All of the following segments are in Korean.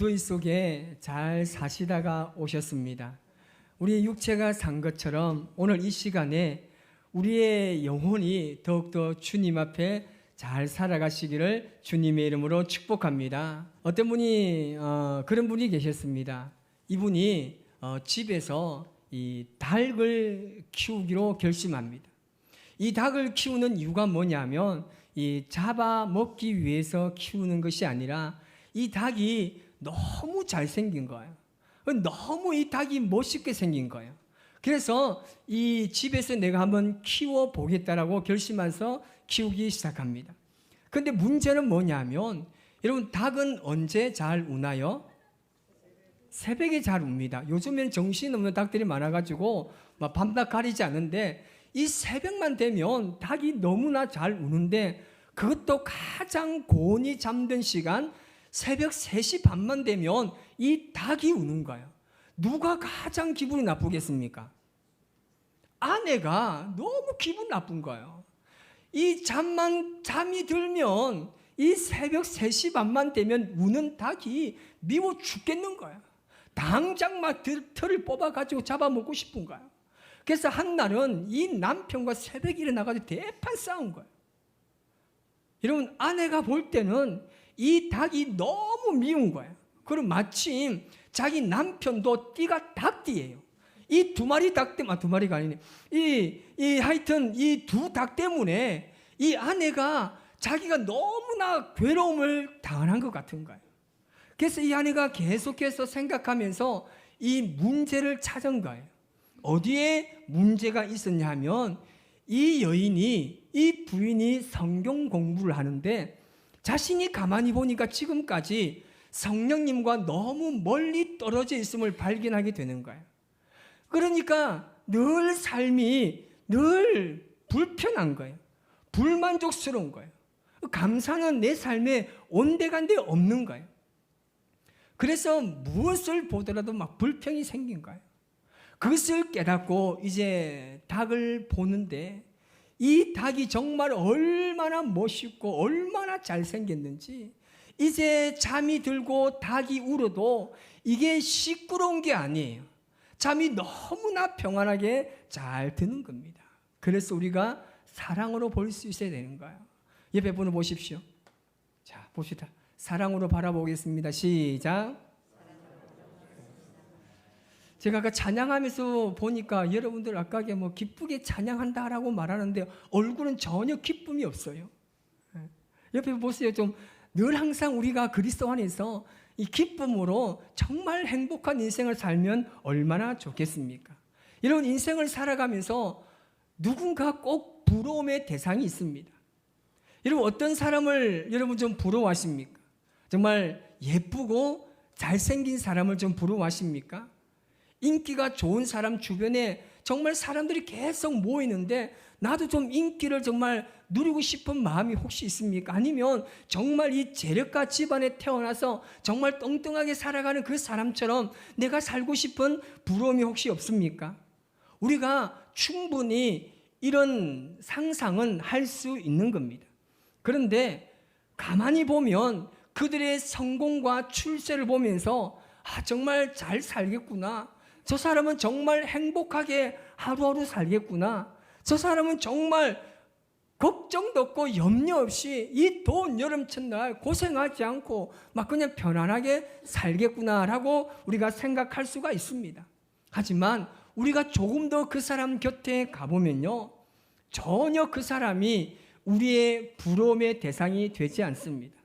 무더위 속에 잘 사시다가 오셨습니다. 우리의 육체가 산 것처럼 오늘 이 시간에 우리의 영혼이 더욱더 주님 앞에 잘 살아가시기를 주님의 이름으로 축복합니다. 어떤 분이 그런 분이 계셨습니다. 이분이 집에서 이 닭을 키우기로 결심합니다. 이 닭을 키우는 이유가 뭐냐면 이 잡아먹기 위해서 키우는 것이 아니라 이 닭이 너무 잘생긴 거예요. 너무 이 닭이 멋있게 생긴 거예요. 그래서 이 집에서 내가 한번 키워보겠다라고 결심해서 키우기 시작합니다. 그런데 문제는 뭐냐면 여러분, 닭은 언제 잘 우나요? 새벽에 잘 웁니다. 요즘엔 정신없는 닭들이 많아가지고 막 밤낮 가리지 않는데 이 새벽만 되면 닭이 너무나 잘 우는데, 그것도 가장 곤히 잠든 시간 새벽 3시 반만 되면 이 닭이 우는 거예요. 누가 가장 기분이 나쁘겠습니까? 아내가 너무 기분 나쁜 거예요. 이 잠이 들면 이 새벽 3시 반만 되면 우는 닭이 미워 죽겠는 거예요. 당장 막 털을 뽑아가지고 잡아먹고 싶은 거예요. 그래서 한 날은 이 남편과 새벽에 일어나가지고 대판 싸운 거예요. 여러분, 아내가 볼 때는 이 닭이 너무 미운 거예요. 그리고 마침 자기 남편도 띠가 닭띠예요. 이 두 마리 닭 때문에, 두 마리가 아니네. 하여튼 이 두 닭 때문에 이 아내가 자기가 너무나 괴로움을 당한 것 같은 거예요. 그래서 이 아내가 계속해서 생각하면서 이 문제를 찾은 거예요. 어디에 문제가 있었냐 하면 이 여인이, 이 부인이 성경 공부를 하는데 자신이 가만히 보니까 지금까지 성령님과 너무 멀리 떨어져 있음을 발견하게 되는 거예요. 그러니까 늘 삶이 늘 불편한 거예요. 불만족스러운 거예요. 감사는 내 삶에 온데간데 없는 거예요. 그래서 무엇을 보더라도 막 불평이 생긴 거예요. 그것을 깨닫고 이제 닭을 보는데 이 닭이 정말 얼마나 멋있고 얼마나 잘생겼는지, 이제 잠이 들고 닭이 울어도 이게 시끄러운 게 아니에요. 잠이 너무나 평안하게 잘 드는 겁니다. 그래서 우리가 사랑으로 볼 수 있어야 되는 거예요. 옆에 분을 보십시오. 자, 봅시다. 사랑으로 바라보겠습니다. 시작. 제가 아까 찬양하면서 보니까 여러분들 아까 뭐 기쁘게 찬양한다라고 말하는데 얼굴은 전혀 기쁨이 없어요. 옆에 보세요. 좀 늘 항상 우리가 그리스도 안에서 이 기쁨으로 정말 행복한 인생을 살면 얼마나 좋겠습니까? 여러분, 인생을 살아가면서 누군가 꼭 부러움의 대상이 있습니다. 여러분, 어떤 사람을 여러분 좀 부러워하십니까? 정말 예쁘고 잘생긴 사람을 좀 부러워하십니까? 인기가 좋은 사람 주변에 정말 사람들이 계속 모이는데 나도 좀 인기를 정말 누리고 싶은 마음이 혹시 있습니까? 아니면 정말 이 재력가 집안에 태어나서 정말 뚱뚱하게 살아가는 그 사람처럼 내가 살고 싶은 부러움이 혹시 없습니까? 우리가 충분히 이런 상상은 할 수 있는 겁니다. 그런데 가만히 보면 그들의 성공과 출세를 보면서 정말 잘 살겠구나. 저 사람은 정말 행복하게 하루하루 살겠구나. 저 사람은 정말 걱정도 없고 염려 없이 이 더운 여름 첫날 고생하지 않고 막 그냥 편안하게 살겠구나라고 우리가 생각할 수가 있습니다. 하지만 우리가 조금 더 그 사람 곁에 가보면요, 전혀 그 사람이 우리의 부러움의 대상이 되지 않습니다.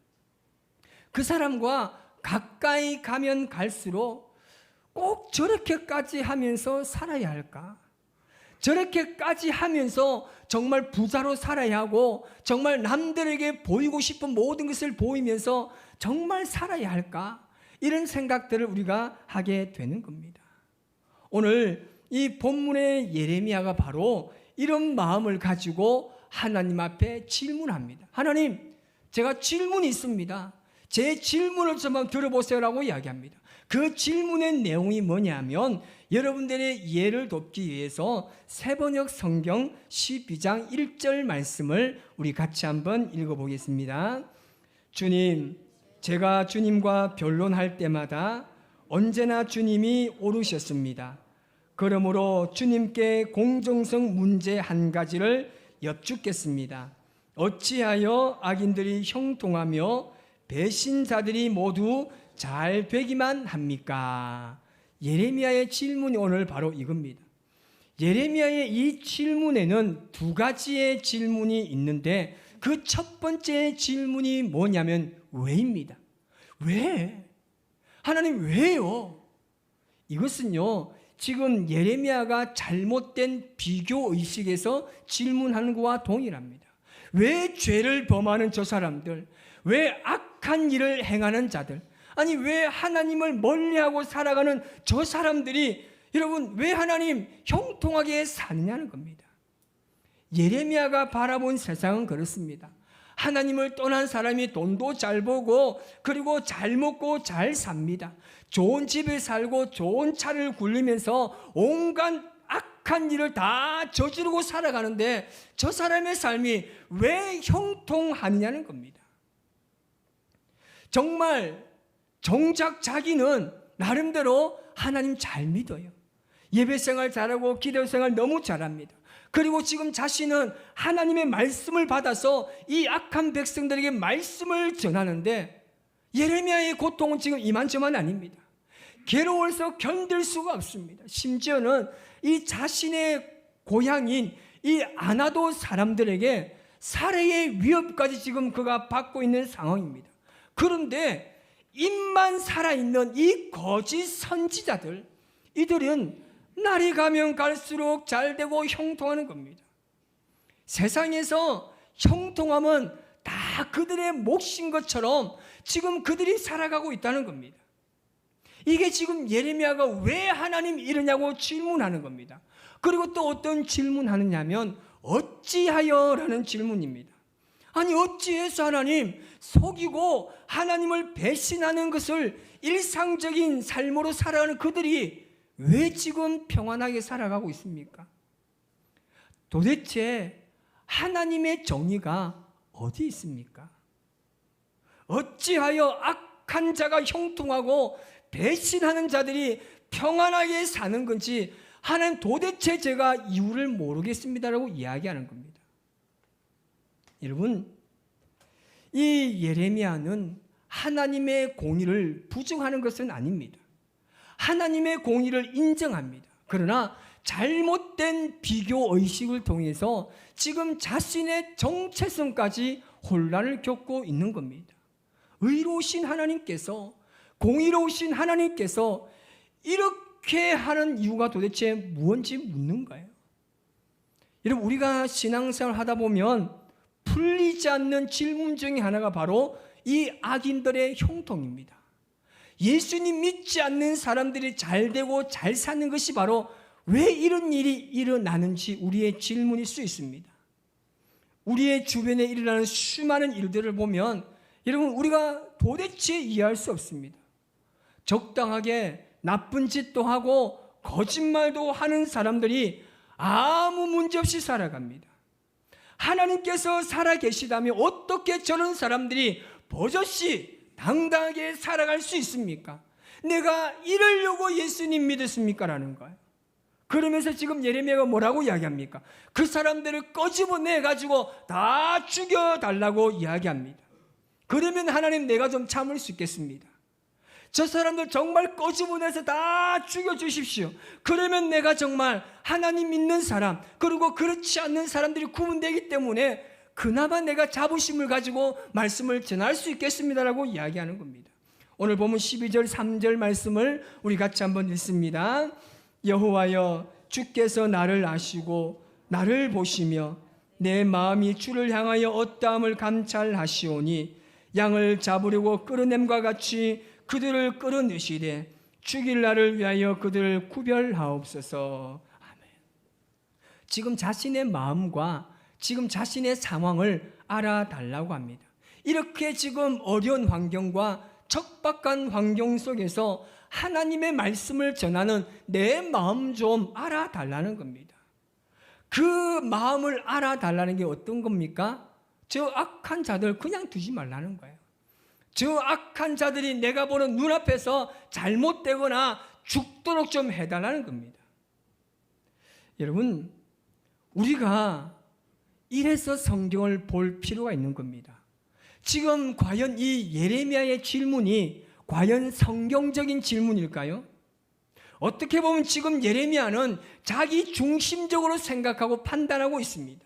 그 사람과 가까이 가면 갈수록 꼭 저렇게까지 하면서 살아야 할까? 저렇게까지 하면서 정말 부자로 살아야 하고 정말 남들에게 보이고 싶은 모든 것을 보이면서 정말 살아야 할까? 이런 생각들을 우리가 하게 되는 겁니다. 오늘 이 본문의 예레미야가 바로 이런 마음을 가지고 하나님 앞에 질문합니다. 하나님, 제가 질문이 있습니다. 제 질문을 좀 한번 들어보세요라고 이야기합니다. 그 질문의 내용이 뭐냐면 여러분들의 이해를 돕기 위해서 세번역 성경 12장 1절 말씀을 우리 같이 한번 읽어보겠습니다. 주님, 제가 주님과 변론할 때마다 언제나 주님이 옳으셨습니다. 그러므로 주님께 공정성 문제 한 가지를 여쭙겠습니다. 어찌하여 악인들이 형통하며 배신자들이 모두 잘 되기만 합니까? 예레미야의 질문이 오늘 바로 이겁니다. 예레미야의 이 질문에는 두 가지의 질문이 있는데 그 첫 번째 질문이 뭐냐면 왜입니다. 왜? 하나님 왜요? 이것은요, 지금 예레미야가 잘못된 비교의식에서 질문하는 것과 동일합니다. 왜 죄를 범하는 저 사람들, 왜 악한 일을 행하는 자들, 아니 왜 하나님을 멀리하고 살아가는 저 사람들이 여러분 왜 하나님 형통하게 사느냐는 겁니다. 예레미야가 바라본 세상은 그렇습니다. 하나님을 떠난 사람이 돈도 잘 벌고 그리고 잘 먹고 잘 삽니다. 좋은 집에 살고 좋은 차를 굴리면서 온갖 악한 일을 다 저지르고 살아가는데 저 사람의 삶이 왜 형통하느냐는 겁니다. 정말 정작 자기는 나름대로 하나님 잘 믿어요. 예배생활 잘하고 기도생활 너무 잘합니다. 그리고 지금 자신은 하나님의 말씀을 받아서 이 악한 백성들에게 말씀을 전하는데 예레미야의 고통은 지금 이만저만 아닙니다. 괴로워서 견딜 수가 없습니다. 심지어는 이 자신의 고향인 이 아나도 사람들에게 살해의 위협까지 지금 그가 받고 있는 상황입니다. 그런데 입만 살아있는 이 거짓 선지자들, 이들은 날이 가면 갈수록 잘되고 형통하는 겁니다. 세상에서 형통함은 다 그들의 몫인 것처럼 지금 그들이 살아가고 있다는 겁니다. 이게 지금 예레미야가 왜 하나님 이러냐고 질문하는 겁니다. 그리고 또 어떤 질문하느냐면 어찌하여 라는 질문입니다. 아니 어찌해서 하나님 속이고 하나님을 배신하는 것을 일상적인 삶으로 살아가는 그들이 왜 지금 평안하게 살아가고 있습니까? 도대체 하나님의 정의가 어디 있습니까? 어찌하여 악한 자가 형통하고 배신하는 자들이 평안하게 사는 건지 하나님 도대체 제가 이유를 모르겠습니다라고 이야기하는 겁니다. 여러분, 이 예레미야는 하나님의 공의를 부정하는 것은 아닙니다. 하나님의 공의를 인정합니다. 그러나 잘못된 비교의식을 통해서 지금 자신의 정체성까지 혼란을 겪고 있는 겁니다. 의로우신 하나님께서, 공의로우신 하나님께서 이렇게 하는 이유가 도대체 무엇인지 묻는 거예요. 여러분, 우리가 신앙생활 하다 보면 풀리지 않는 질문 중에 하나가 바로 이 악인들의 형통입니다. 예수님 믿지 않는 사람들이 잘 되고 잘 사는 것이 바로 왜 이런 일이 일어나는지 우리의 질문일 수 있습니다. 우리의 주변에 일어나는 수많은 일들을 보면 여러분 우리가 도대체 이해할 수 없습니다. 적당하게 나쁜 짓도 하고 거짓말도 하는 사람들이 아무 문제 없이 살아갑니다. 하나님께서 살아계시다면 어떻게 저런 사람들이 버젓이 당당하게 살아갈 수 있습니까? 내가 이러려고 예수님 믿었습니까? 라는 거예요. 그러면서 지금 예레미야가 뭐라고 이야기합니까? 그 사람들을 끄집어내가지고 다 죽여달라고 이야기합니다. 그러면 하나님 내가 좀 참을 수 있겠습니다. 저 사람들 정말 끄집어내서 다 죽여주십시오. 그러면 내가 정말 하나님 믿는 사람 그리고 그렇지 않는 사람들이 구분되기 때문에 그나마 내가 자부심을 가지고 말씀을 전할 수 있겠습니다라고 이야기하는 겁니다. 오늘 보면 12절 3절 말씀을 우리 같이 한번 읽습니다. 여호와여 주께서 나를 아시고 나를 보시며 내 마음이 주를 향하여 어떠함을 감찰하시오니 양을 잡으려고 끌어냄과 같이 그들을 끌어내시되 죽일 날을 위하여 그들을 구별하옵소서. 아멘. 지금 자신의 마음과 지금 자신의 상황을 알아달라고 합니다. 이렇게 지금 어려운 환경과 척박한 환경 속에서 하나님의 말씀을 전하는 내 마음 좀 알아달라는 겁니다. 그 마음을 알아달라는 게 어떤 겁니까? 저 악한 자들 그냥 두지 말라는 거예요. 저 악한 자들이 내가 보는 눈앞에서 잘못되거나 죽도록 좀 해달라는 겁니다. 여러분, 우리가 이래서 성경을 볼 필요가 있는 겁니다. 지금 과연 이 예레미야의 질문이 과연 성경적인 질문일까요? 어떻게 보면 지금 예레미야는 자기 중심적으로 생각하고 판단하고 있습니다.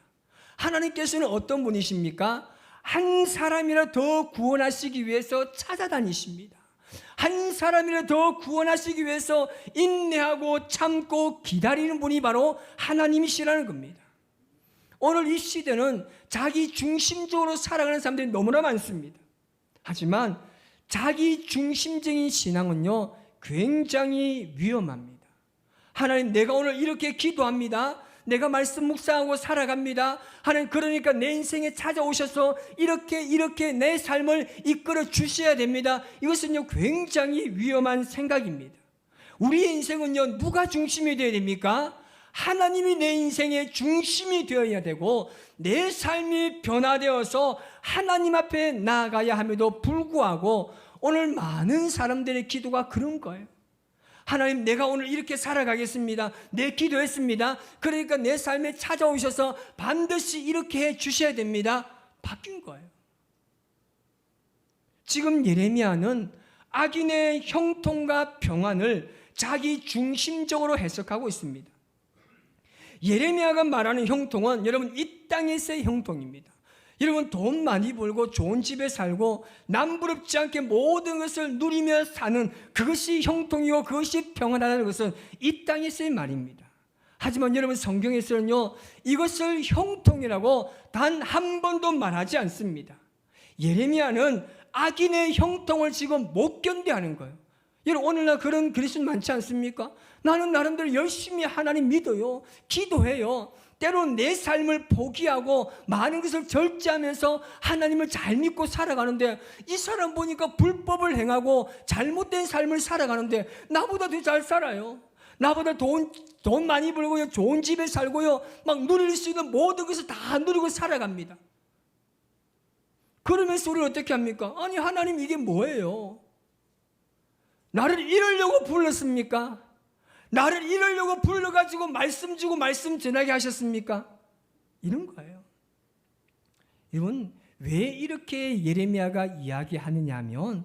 하나님께서는 어떤 분이십니까? 한 사람이라 더 구원하시기 위해서 찾아다니십니다. 한 사람이라 더 구원하시기 위해서 인내하고 참고 기다리는 분이 바로 하나님이시라는 겁니다. 오늘 이 시대는 자기 중심적으로 살아가는 사람들이 너무나 많습니다. 하지만 자기 중심적인 신앙은요, 굉장히 위험합니다. 하나님, 내가 오늘 이렇게 기도합니다. 내가 말씀 묵상하고 살아갑니다. 하나님, 그러니까 내 인생에 찾아오셔서 이렇게 내 삶을 이끌어 주셔야 됩니다. 이것은요, 굉장히 위험한 생각입니다. 우리의 인생은요, 누가 중심이 되어야 됩니까? 하나님이 내 인생의 중심이 되어야 되고, 내 삶이 변화되어서 하나님 앞에 나아가야 함에도 불구하고 오늘 많은 사람들의 기도가 그런 거예요. 하나님, 내가 오늘 이렇게 살아가겠습니다. 내 기도했습니다. 그러니까 내 삶에 찾아오셔서 반드시 이렇게 해 주셔야 됩니다. 바뀐 거예요. 지금 예레미야는 악인의 형통과 평안을 자기 중심적으로 해석하고 있습니다. 예레미야가 말하는 형통은 여러분 이 땅에서의 형통입니다. 여러분, 돈 많이 벌고 좋은 집에 살고 남부럽지 않게 모든 것을 누리며 사는 그것이 형통이고 그것이 평안하다는 것은 이 땅에서의 말입니다. 하지만 여러분, 성경에서는요, 이것을 형통이라고 단 한 번도 말하지 않습니다. 예레미야는 악인의 형통을 지금 못 견뎌하는 거예요. 여러분, 오늘날 그런 그리스도인 많지 않습니까? 나는 나름대로 열심히 하나님 믿어요. 기도해요. 때로는 내 삶을 포기하고 많은 것을 절제하면서 하나님을 잘 믿고 살아가는데, 이 사람 보니까 불법을 행하고 잘못된 삶을 살아가는데 나보다 더 잘 살아요. 나보다 돈 많이 벌고요, 좋은 집에 살고요, 막 누릴 수 있는 모든 것을 다 누리고 살아갑니다. 그러면서 우리는 어떻게 합니까? 아니, 하나님 이게 뭐예요? 나를 이러려고 불렀습니까? 나를 이러려고 불러가지고 말씀 주고 말씀 전하게 하셨습니까? 이런 거예요. 여러분, 왜 이렇게 예레미야가 이야기하느냐 하면,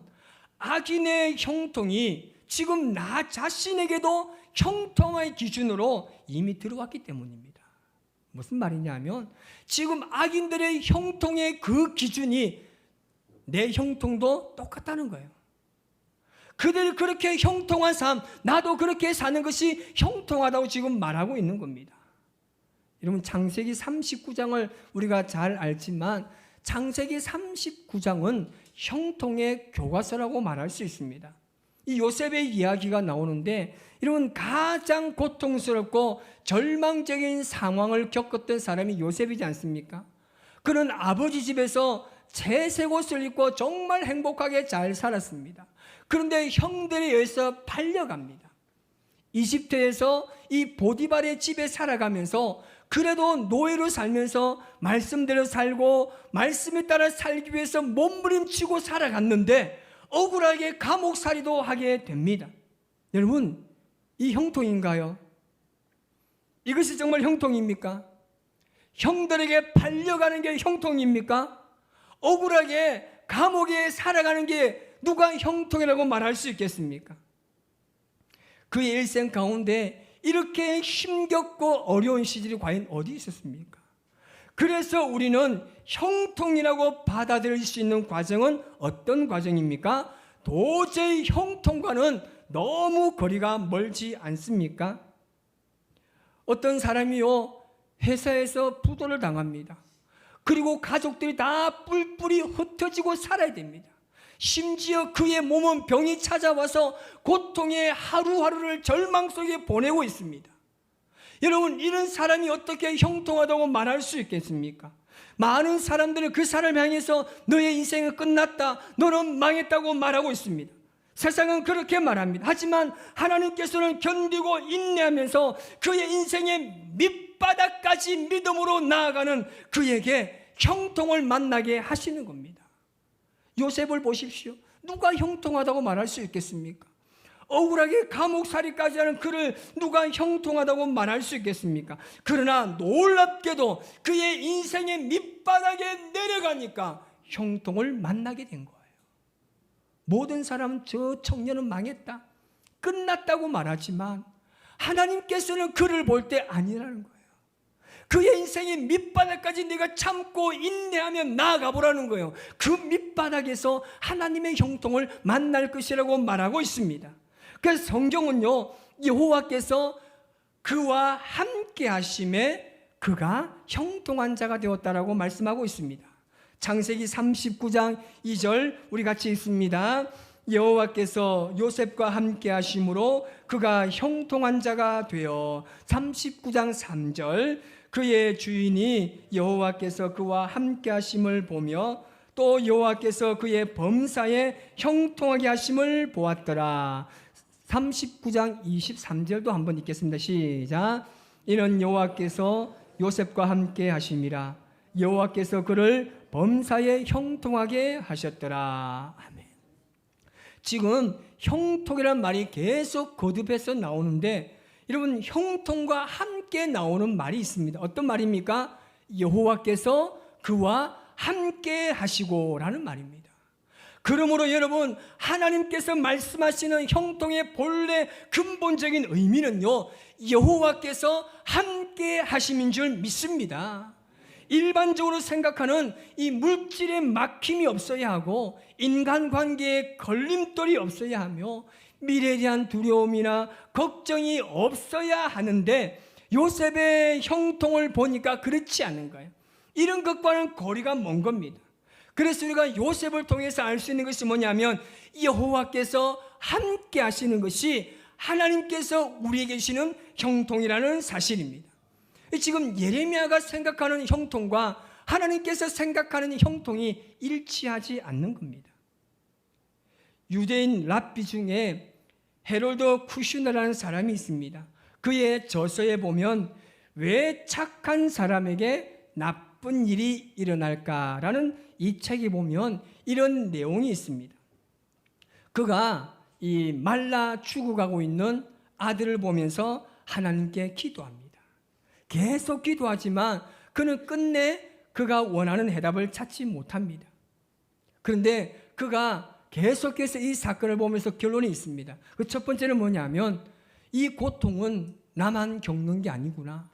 악인의 형통이 지금 나 자신에게도 형통의 기준으로 이미 들어왔기 때문입니다. 무슨 말이냐 하면, 지금 악인들의 형통의 그 기준이 내 형통도 똑같다는 거예요. 그들이 그렇게 형통한 삶, 나도 그렇게 사는 것이 형통하다고 지금 말하고 있는 겁니다. 여러분, 창세기 39장을 우리가 잘 알지만 창세기 39장은 형통의 교과서라고 말할 수 있습니다. 이 요셉의 이야기가 나오는데, 여러분, 가장 고통스럽고 절망적인 상황을 겪었던 사람이 요셉이지 않습니까? 그는 아버지 집에서 채색 옷을 입고 정말 행복하게 잘 살았습니다. 그런데 형들에 의해서 팔려갑니다. 이집트에서 이 보디발의 집에 살아가면서 그래도 노예로 살면서 말씀대로 살고 말씀에 따라 살기 위해서 몸부림치고 살아갔는데 억울하게 감옥살이도 하게 됩니다. 여러분, 이 형통인가요? 이것이 정말 형통입니까? 형들에게 팔려가는 게 형통입니까? 억울하게 감옥에 살아가는 게 누가 형통이라고 말할 수 있겠습니까? 그의 일생 가운데 이렇게 힘겹고 어려운 시절이 과연 어디 있었습니까? 그래서 우리는 형통이라고 받아들일 수 있는 과정은 어떤 과정입니까? 도저히 형통과는 너무 거리가 멀지 않습니까? 어떤 사람이요, 회사에서 부도를 당합니다. 그리고 가족들이 다 뿔뿔이 흩어지고 살아야 됩니다. 심지어 그의 몸은 병이 찾아와서 고통의 하루하루를 절망 속에 보내고 있습니다. 여러분, 이런 사람이 어떻게 형통하다고 말할 수 있겠습니까? 많은 사람들은 그 사람을 향해서 너의 인생은 끝났다, 너는 망했다고 말하고 있습니다. 세상은 그렇게 말합니다. 하지만 하나님께서는 견디고 인내하면서 그의 인생의 밑바닥까지 믿음으로 나아가는 그에게 형통을 만나게 하시는 겁니다. 요셉을 보십시오. 누가 형통하다고 말할 수 있겠습니까? 억울하게 감옥살이까지 하는 그를 누가 형통하다고 말할 수 있겠습니까? 그러나 놀랍게도 그의 인생의 밑바닥에 내려가니까 형통을 만나게 된 거예요. 모든 사람은 저 청년은 망했다, 끝났다고 말하지만 하나님께서는 그를 볼 때 아니라는 거예요. 그의 인생의 밑바닥까지 내가 참고 인내하며 나아가 보라는 거예요. 그 밑바닥에서 하나님의 형통을 만날 것이라고 말하고 있습니다. 그래서 성경은요, 여호와께서 그와 함께 하심에 그가 형통한 자가 되었다라고 말씀하고 있습니다. 창세기 39장 2절 우리 같이 읽습니다. 여호와께서 요셉과 함께 하심으로 그가 형통한 자가 되어, 39장 3절 그의 주인이 여호와께서 그와 함께 하심을 보며 또 여호와께서 그의 범사에 형통하게 하심을 보았더라. 39장 23절도 한번 읽겠습니다. 시작. 이는 여호와께서 요셉과 함께 하심이라. 여호와께서 그를 범사에 형통하게 하셨더라. 아멘. 지금 형통이란 말이 계속 거듭해서 나오는데, 여러분, 형통과 함께 나오는 말이 있습니다. 어떤 말입니까? 여호와께서 그와 함께 하시고 라는 말입니다. 그러므로 여러분, 하나님께서 말씀하시는 형통의 본래 근본적인 의미는요, 여호와께서 함께 하심인 줄 믿습니다. 일반적으로 생각하는 이 물질에 막힘이 없어야 하고 인간관계에 걸림돌이 없어야 하며 미래에 대한 두려움이나 걱정이 없어야 하는데, 요셉의 형통을 보니까 그렇지 않은 거예요. 이런 것과는 거리가 먼 겁니다. 그래서 우리가 요셉을 통해서 알 수 있는 것이 뭐냐면, 여호와께서 함께 하시는 것이 하나님께서 우리에게 주시는 형통이라는 사실입니다. 지금 예레미야가 생각하는 형통과 하나님께서 생각하는 형통이 일치하지 않는 겁니다. 유대인 랍비 중에 헤롤드 쿠슈너라는 사람이 있습니다. 그의 저서에 보면 왜 착한 사람에게 나쁜 일이 일어날까라는 이 책에 보면 이런 내용이 있습니다. 그가 이 말라 죽어가고 있는 아들을 보면서 하나님께 기도합니다. 계속 기도하지만 그는 끝내 그가 원하는 해답을 찾지 못합니다. 그런데 그가 계속해서 이 사건을 보면서 결론이 있습니다. 그 첫 번째는 뭐냐면, 이 고통은 나만 겪는 게 아니구나.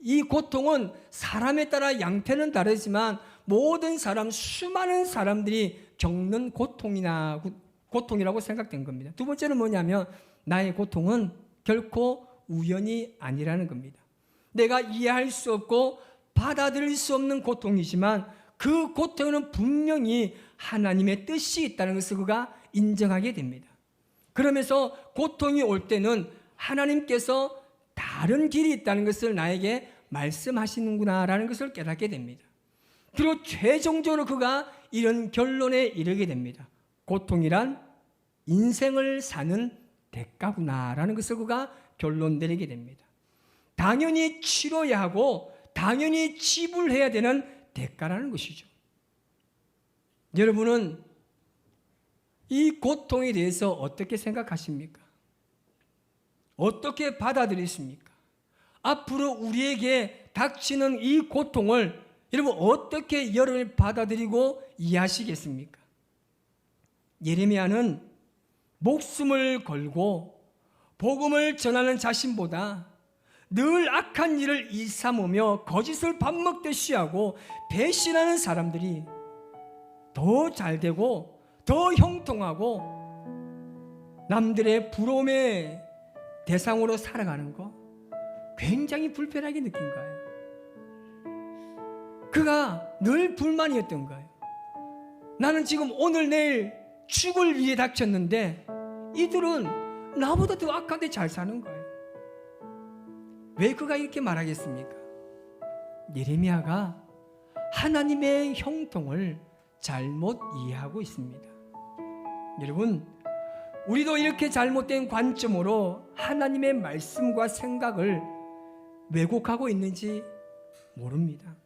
이 고통은 사람에 따라 양태는 다르지만 모든 사람, 수많은 사람들이 겪는 고통이라고 생각된 겁니다. 두 번째는 뭐냐면, 나의 고통은 결코 우연이 아니라는 겁니다. 내가 이해할 수 없고 받아들일 수 없는 고통이지만 그 고통에는 분명히 하나님의 뜻이 있다는 것을 그가 인정하게 됩니다. 그러면서 고통이 올 때는 하나님께서 다른 길이 있다는 것을 나에게 말씀하시는구나라는 것을 깨닫게 됩니다. 그리고 최종적으로 그가 이런 결론에 이르게 됩니다. 고통이란 인생을 사는 대가구나라는 것을 그가 결론 내리게 됩니다. 당연히 치러야 하고 당연히 지불해야 되는 대가라는 것이죠. 여러분은 이 고통에 대해서 어떻게 생각하십니까? 어떻게 받아들이십니까? 앞으로 우리에게 닥치는 이 고통을 여러분 어떻게 받아들이고 이해하시겠습니까? 예레미야는 목숨을 걸고 복음을 전하는 자신보다 늘 악한 일을 일삼으며 거짓을 밥 먹듯이 하고 배신하는 사람들이 더 잘되고 더 형통하고 남들의 부러움의 대상으로 살아가는 거 굉장히 불편하게 느낀 거예요. 그가 늘 불만이었던 거예요. 나는 지금 오늘 내일 죽을 일이 닥쳤는데 이들은 나보다 더 악하게 잘 사는 거예요. 왜 그가 이렇게 말하겠습니까? 예레미야가 하나님의 형통을 잘못 이해하고 있습니다. 여러분, 우리도 이렇게 잘못된 관점으로 하나님의 말씀과 생각을 왜곡하고 있는지 모릅니다.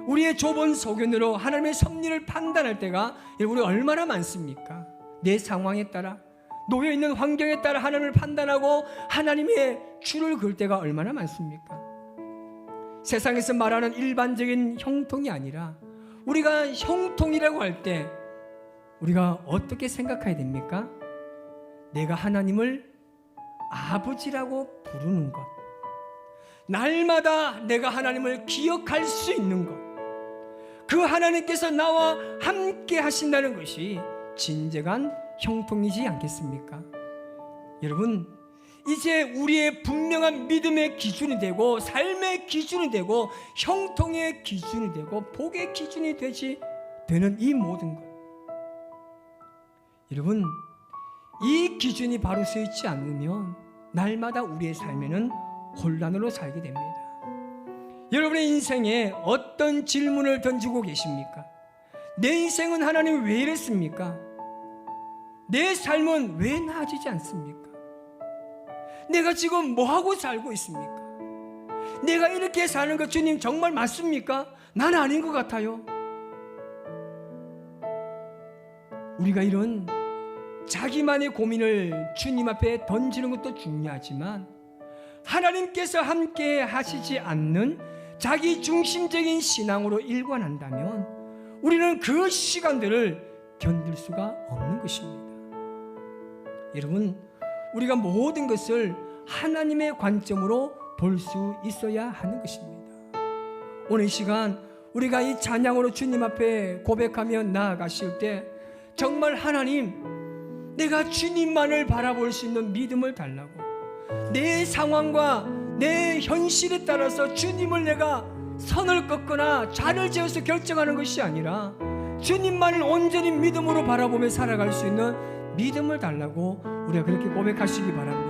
우리의 좁은 소견으로 하나님의 섭리를 판단할 때가 우리 얼마나 많습니까? 내 상황에 따라, 놓여있는 환경에 따라 하나님을 판단하고 하나님의 줄을 그을 때가 얼마나 많습니까? 세상에서 말하는 일반적인 형통이 아니라 우리가 형통이라고 할 때 우리가 어떻게 생각해야 됩니까? 내가 하나님을 아버지라고 부르는 것, 날마다 내가 하나님을 기억할 수 있는 것, 그 하나님께서 나와 함께 하신다는 것이 진정한 형통이지 않겠습니까? 여러분, 이제 우리의 분명한 믿음의 기준이 되고 삶의 기준이 되고 형통의 기준이 되고 복의 기준이 되는 이 모든 것, 여러분, 이 기준이 바로 서 있지 않으면 날마다 우리의 삶에는 혼란으로 살게 됩니다. 여러분의 인생에 어떤 질문을 던지고 계십니까? 내 인생은 하나님 왜 이랬습니까? 내 삶은 왜 나아지지 않습니까? 내가 지금 뭐하고 살고 있습니까? 내가 이렇게 사는 것 주님 정말 맞습니까? 난 아닌 것 같아요. 우리가 이런 자기만의 고민을 주님 앞에 던지는 것도 중요하지만 하나님께서 함께 하시지 않는 자기 중심적인 신앙으로 일관한다면 우리는 그 시간들을 견딜 수가 없는 것입니다. 여러분, 우리가 모든 것을 하나님의 관점으로 볼 수 있어야 하는 것입니다. 오늘 이 시간 우리가 이 찬양으로 주님 앞에 고백하며 나아가실 때 정말 하나님, 내가 주님만을 바라볼 수 있는 믿음을 달라고, 내 상황과 내 현실에 따라서 주님을 내가 선을 긋거나 좌를 지어서 결정하는 것이 아니라 주님만을 온전히 믿음으로 바라보며 살아갈 수 있는 믿음을 달라고 우리가 그렇게 고백하시기 바랍니다.